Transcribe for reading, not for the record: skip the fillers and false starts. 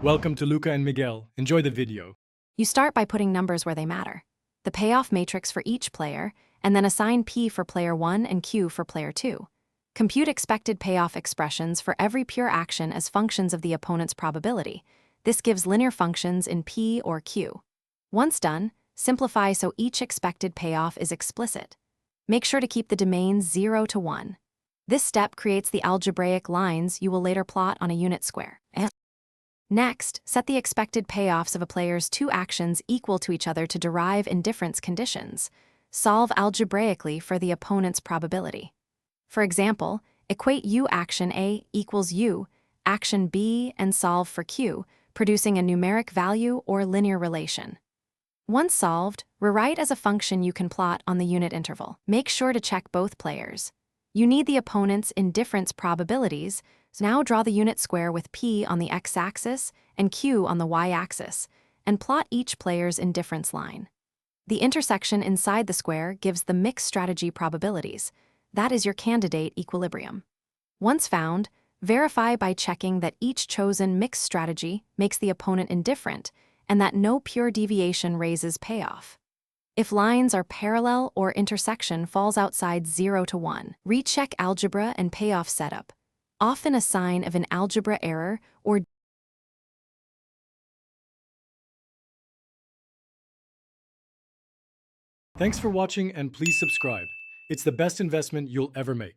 Welcome to Luca and Miguel. Enjoy the video. You start by putting numbers where they matter. The payoff matrix for each player, and then assign P for player 1 and Q for player 2. Compute expected payoff expressions for every pure action as functions of the opponent's probability. This gives linear functions in P or Q. Once done, simplify so each expected payoff is explicit. Make sure to keep the domains 0 to 1. This step creates the algebraic lines you will later plot on a unit square. Next, set the expected payoffs of a player's two actions equal to each other to derive indifference conditions. Solve algebraically for the opponent's probability. For example, equate U action A equals U, action B, and solve for Q, producing a numeric value or linear relation. Once solved, rewrite as a function you can plot on the unit interval. Make sure to check both players. You need the opponent's indifference probabilities, so now draw the unit square with P on the x-axis and Q on the y-axis, and plot each player's indifference line. The intersection inside the square gives the mixed strategy probabilities. That is your candidate equilibrium. Once found, verify by checking that each chosen mixed strategy makes the opponent indifferent and that no pure deviation raises payoff. If lines are parallel or intersection falls outside 0 to 1, recheck algebra and payoff setup, often a sign of an algebra error or Thanks for watching and please subscribe. It's the best investment you'll ever make.